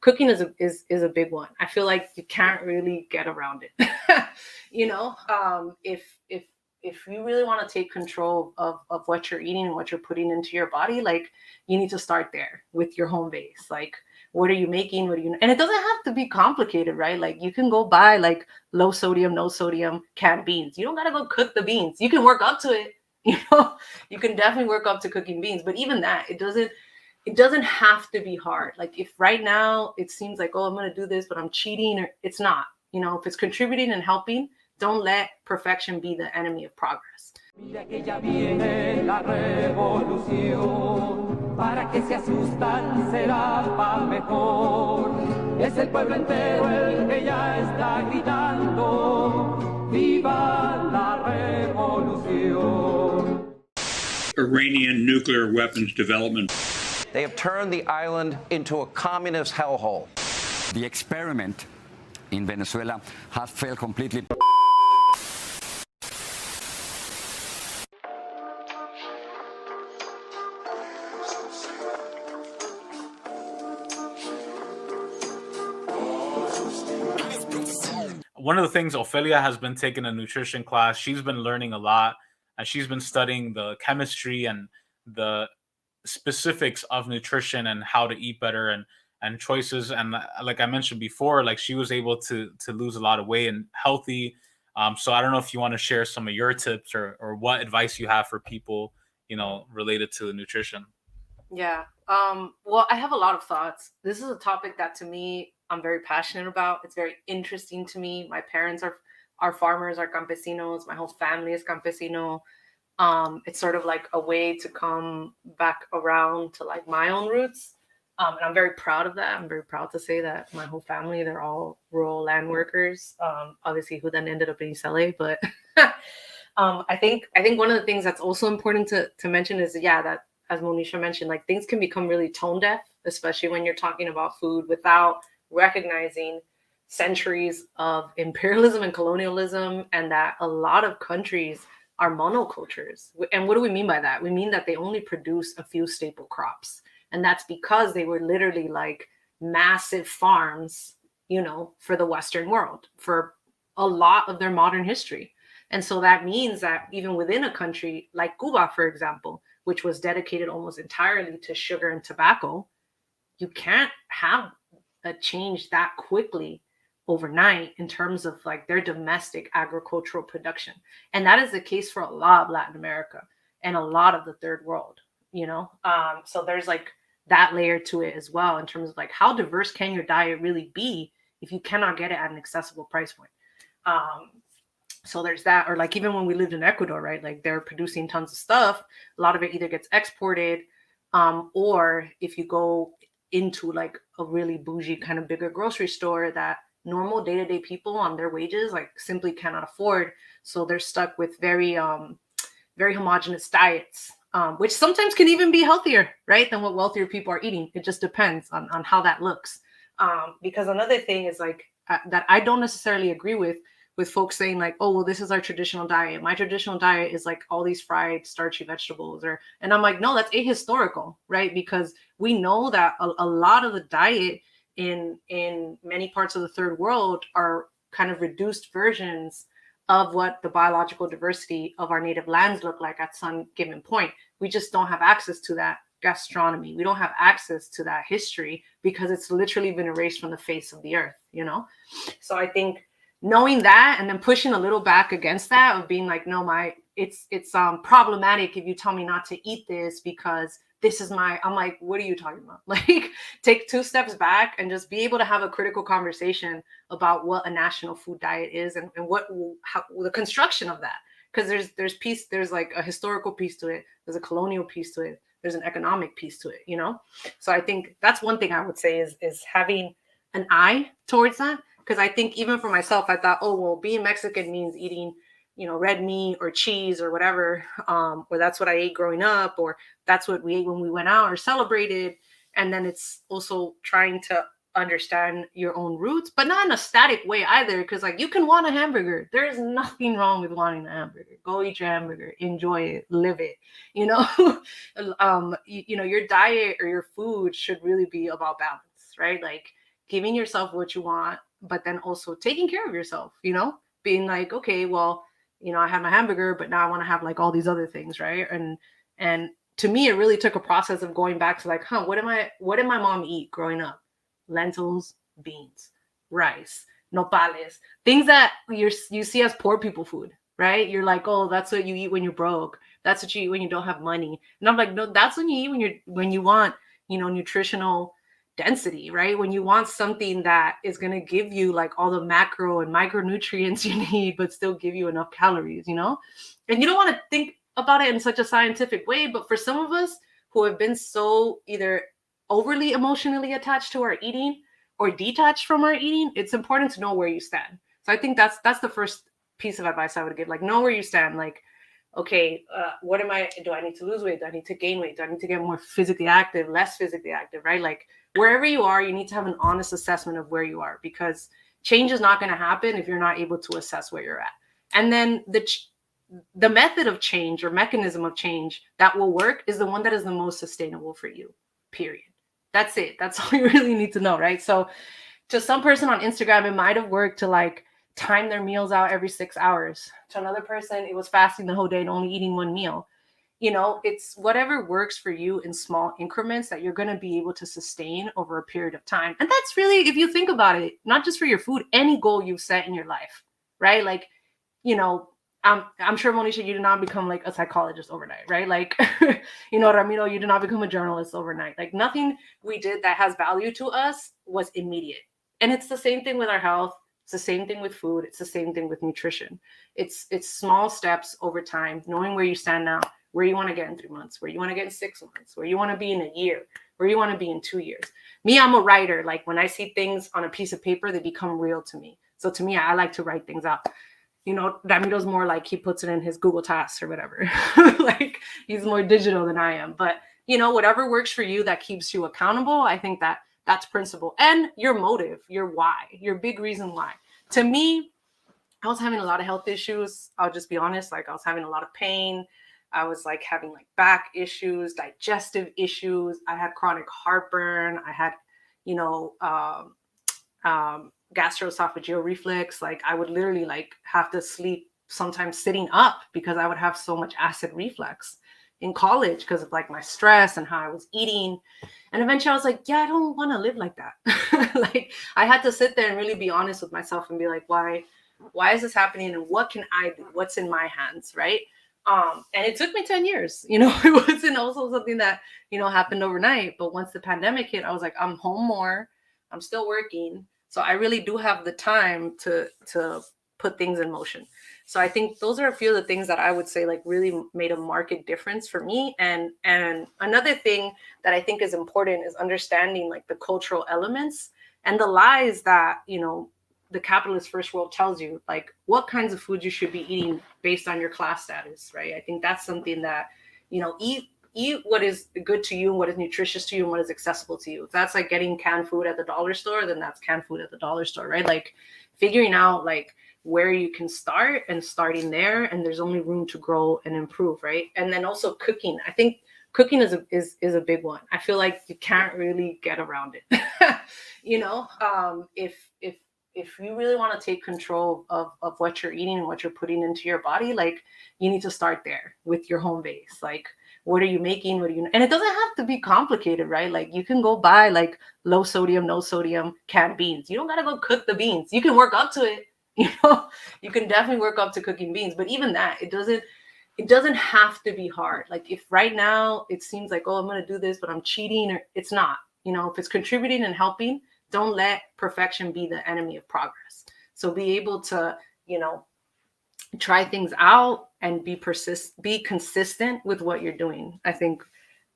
cooking is a big one. I feel like you can't really get around it. If you really want to take control of what you're eating and what you're putting into your body, like you need to start there with your home base. Like, what are you making? And it doesn't have to be complicated, right? Like you can go buy like low sodium, no sodium canned beans. You don't got to go cook the beans. You can work up to it. You can definitely work up to cooking beans, but even that, it doesn't have to be hard. Like if right now it seems like, oh, I'm going to do this, but I'm cheating, or it's not, if it's contributing and helping, don't let perfection be the enemy of progress. Mira que ya viene la revolución, para que se asustan será pa' mejor. Es el pueblo entero el que ya está gritando, viva la revolución. Iranian nuclear weapons development. They have turned the island into a communist hellhole. The experiment in Venezuela has failed completely. One of the things, Ofelia has been taking a nutrition class. She's been learning a lot, and she's been studying the chemistry and the specifics of nutrition and how to eat better and choices. And like I mentioned before, like she was able to lose a lot of weight and healthy. So I don't know if you want to share some of your tips or what advice you have for people, related to nutrition. Yeah. Well, I have a lot of thoughts. This is a topic that to me, I'm very passionate about. It's very interesting to me. My parents are farmers, are campesinos. My whole family is campesino. It's sort of like a way to come back around to like my own roots. And I'm very proud of that. I'm very proud to say that my whole family, they're all rural land workers, obviously who then ended up in East LA. But I think one of the things that's also important to mention is, that as Monisha mentioned, like things can become really tone deaf, especially when you're talking about food without recognizing centuries of imperialism and colonialism, and that a lot of countries are monocultures. And what do we mean by that? We mean that they only produce a few staple crops. And that's because they were literally like massive farms, for the Western world for a lot of their modern history. And so that means that even within a country like Cuba, for example, which was dedicated almost entirely to sugar and tobacco, you can't have a change that quickly overnight in terms of like their domestic agricultural production. And that is the case for a lot of Latin America and a lot of the third world, so there's like that layer to it as well, in terms of like how diverse can your diet really be if you cannot get it at an accessible price point. So there's that. Or like even when we lived in Ecuador, right, like they're producing tons of stuff, a lot of it either gets exported, or if you go into like a really bougie kind of bigger grocery store that normal day-to-day people on their wages like simply cannot afford. So they're stuck with very homogenous diets, which sometimes can even be healthier, right, than what wealthier people are eating. It just depends on how that looks. Because another thing is like that I don't necessarily agree with folks saying like, oh, well, this is our traditional diet. My traditional diet is like all these fried starchy vegetables, and I'm like, no, that's ahistorical, right? Because we know that a lot of the diet in many parts of the third world are kind of reduced versions of what the biological diversity of our native lands look like at some given point. We just don't have access to that gastronomy. We don't have access to that history because it's literally been erased from the face of the earth, So I think knowing that and then pushing a little back against that of being like, no, it's problematic if you tell me not to eat this because this is I'm like, what are you talking about? Like, take 2 steps back and just be able to have a critical conversation about what a national food diet is and how the construction of that. Because there's like a historical piece to it. There's a colonial piece to it. There's an economic piece to it, So I think that's one thing I would say is having an eye towards that. Because I think even for myself, I thought, oh, well, being Mexican means eating, red meat or cheese or whatever, or that's what I ate growing up, or that's what we ate when we went out or celebrated. And then it's also trying to understand your own roots, but not in a static way either. Because like you can want a hamburger. There's nothing wrong with wanting a hamburger. Go eat your hamburger, enjoy it, live it. Your diet or your food should really be about balance, right? Like giving yourself what you want, but then also taking care of yourself, you know, being like, okay, well, you know, I had my hamburger, but now I want to have like all these other things, right? And to me, it really took a process of going back to like, what did my mom eat growing up? Lentils, beans, rice, nopales, things that you see as poor people food, right? You're like, oh, that's what you eat when you're broke. That's what you eat when you don't have money. And I'm like, no, that's when you eat when you want, you know, nutritional density, right? When you want something that is going to give you like all the macro and micronutrients you need, but still give you enough calories, you know? And you don't want to think about it in such a scientific way, but for some of us who have been so either overly emotionally attached to our eating or detached from our eating, it's important to know where you stand. So I think that's the first piece of advice I would give. Like, know where you stand. Like, okay, do I need to lose weight? Do I need to gain weight? Do I need to get more physically active, less physically active, right? Like, wherever you are, you need to have an honest assessment of where you are, because change is not going to happen if you're not able to assess where you're at. And then the method of change or mechanism of change that will work is the one that is the most sustainable for you, period. That's it. That's all you really need to know, right? So to some person on Instagram, it might have worked to like time their meals out every 6 hours. To another person, it was fasting the whole day and only eating one meal. You know, it's whatever works for you in small increments that you're going to be able to sustain over a period of time. And that's really, if you think about it, not just for your food, any goal you've set in your life, right? Like, you know, I'm sure, Monisha, you did not become like a psychologist overnight, right? Like, you know, Ramiro, you did not become a journalist overnight. Like, nothing we did that has value to us was immediate. And it's the same thing with our health. It's the same thing with food. It's the same thing with nutrition. It's small steps over time, knowing where you stand now, where you want to get in 3 months, where you want to get in 6 months, where you want to be in a year, where you want to be in 2 years. Me, I'm a writer. Like, when I see things on a piece of paper, they become real to me. So to me, I like to write things out. You know, Ramiro's more like he puts it in his Google Tasks or whatever. Like, he's more digital than I am. But, you know, whatever works for you that keeps you accountable, I think that's principle. And your motive, your why, your big reason why. To me, I was having a lot of health issues. I'll just be honest. Like, I was having a lot of pain. I was like having like back issues, digestive issues. I had chronic heartburn. I had, you know, gastroesophageal reflux. Like, I would literally like have to sleep sometimes sitting up because I would have so much acid reflux in college because of like my stress and how I was eating. And eventually I was like, yeah, I don't want to live like that. Like, I had to sit there and really be honest with myself and be like, why is this happening? And what can I do? What's in my hands? Right. And it took me 10 years, you know. It wasn't also something that, you know, happened overnight. But once the pandemic hit, I was like, I'm home more. I'm still working. So I really do have the time to put things in motion. So I think those are a few of the things that I would say like really made a marked difference for me. And another thing that I think is important is understanding like the cultural elements and the lies that, you know, the capitalist first world tells you, like what kinds of foods you should be eating based on your class status, right? I think that's something that, you know, eat what is good to you and what is nutritious to you and what is accessible to you. If that's like getting canned food at the dollar store, then that's canned food at the dollar store, right? Like figuring out like where you can start and starting there, and there's only room to grow and improve, right? And then also cooking. I think cooking is a big one. I feel like you can't really get around it. You know, if you really want to take control of what you're eating and what you're putting into your body, like you need to start there with your home base. Like, what are you making? And it doesn't have to be complicated, right? Like you can go buy like low sodium, no sodium canned beans. You don't got to go cook the beans. You can work up to it. You know, you can definitely work up to cooking beans, but even that, it doesn't have to be hard. Like if right now it seems like, oh, I'm going to do this, but I'm cheating, or it's not, you know, if it's contributing and helping, don't let perfection be the enemy of progress. So be able to, you know, try things out and be consistent with what you're doing. I think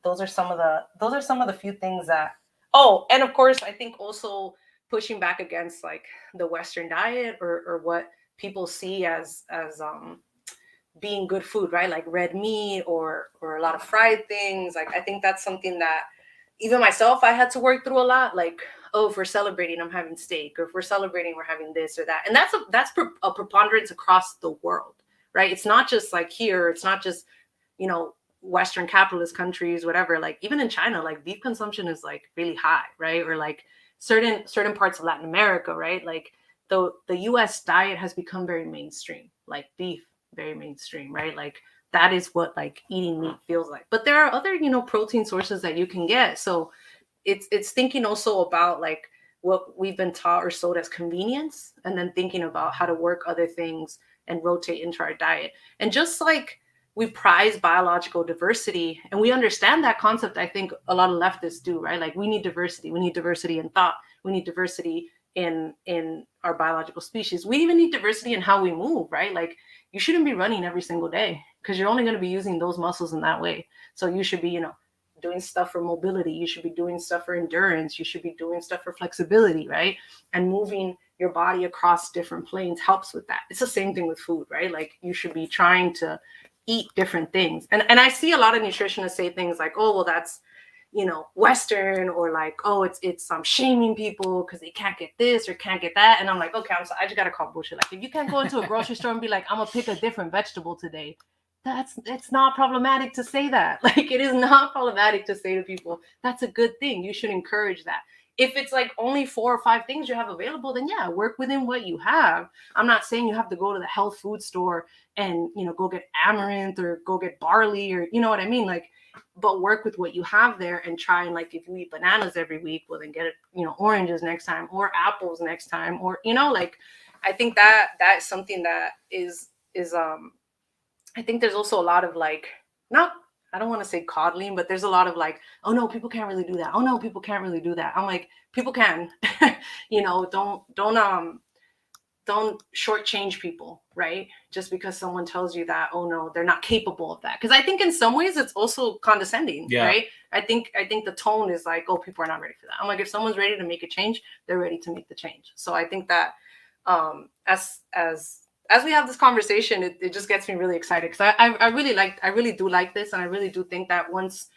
those are some of the few things that, oh, and of course, I think also pushing back against like the Western diet or what people see as being good food, right? Like red meat or a lot of fried things. Like, I think that's something that even myself, I had to work through a lot. Like, oh, if we're celebrating, I'm having steak, or if we're celebrating, we're having this or that. And that's a preponderance across the world, right? It's not just like here, it's not just, you know, Western capitalist countries, whatever. Like even in China, like beef consumption is like really high, right? Or like, certain parts of Latin America, right? Like the US diet has become very mainstream, like beef, very mainstream, right? Like that is what like eating meat feels like. But there are other, protein sources that you can get. So it's thinking also about like what we've been taught or sold as convenience, and then thinking about how to work other things and rotate into our diet. And just like we prize biological diversity, and we understand that concept, I think a lot of leftists do, right? Like we need diversity. We need diversity in thought. We need diversity in our biological species. We even need diversity in how we move, right? Like you shouldn't be running every single day because you're only going to be using those muscles in that way. So you should be, doing stuff for mobility. You should be doing stuff for endurance. You should be doing stuff for flexibility, right? And moving your body across different planes helps with that. It's the same thing with food, right? Like you should be trying to eat different things. And I see a lot of nutritionists say things like, oh, well, that's, Western, or like, oh, it's shaming people because they can't get this or can't get that. And I'm like, okay, I just gotta call bullshit. Like if you can't go into a grocery store and be like, I'm gonna pick a different vegetable today, it's not problematic to say that. Like it is not problematic to say to people, that's a good thing. You should encourage that. If it's like only 4 or 5 things you have available, then yeah, work within what you have. I'm not saying you have to go to the health food store and, go get amaranth or go get barley, or, you know what I mean? Like, but work with what you have there and try, and like, if you eat bananas every week, well then get it, oranges next time, or apples next time, or, like, I think that's something that is I think there's also a lot of like, I don't want to say coddling, but there's a lot of like, oh no, people can't really do that. Oh no, people can't really do that. I'm like, people can, don't shortchange people, right? Just because someone tells you that, oh no, they're not capable of that. Because I think in some ways it's also condescending, right? I think the tone is like, oh, people are not ready for that. I'm like, if someone's ready to make a change, they're ready to make the change. So I think that as we have this conversation, it just gets me really excited, because I really do like this, and I really do think that once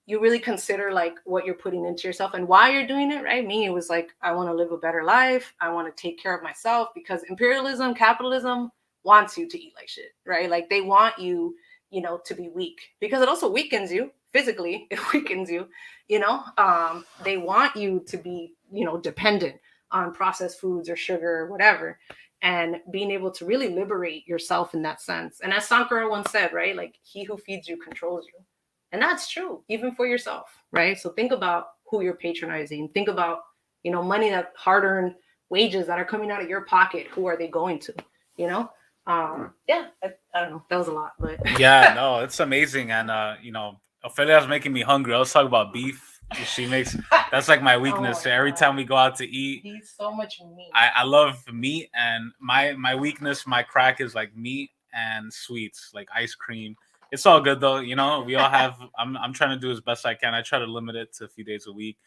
you really consider like what you're putting into yourself and why you're doing it, right? Me, it was like, I want to live a better life. I want to take care of myself, because imperialism, capitalism wants you to eat like shit, right? Like they want you, to be weak, because it also weakens you physically. It weakens you, they want you to be, dependent on processed foods or sugar or whatever, and being able to really liberate yourself in that sense. And as Sankara once said, right, like he who feeds you controls you. And that's true, even for yourself, right? So think about who you're patronizing. Think about, money, that hard-earned wages that are coming out of your pocket. Who are they going to, Yeah, I don't know. That was a lot, but yeah, no, it's amazing. And, Ofelia is making me hungry. Let's talk about beef. That's like my weakness. Every time we go out to eat, eat so much meat. I love meat, and my weakness, my crack is like meat and sweets, like ice cream. It's all good though, we all have. I'm trying to do as best I can. I try to limit it to a few days a week.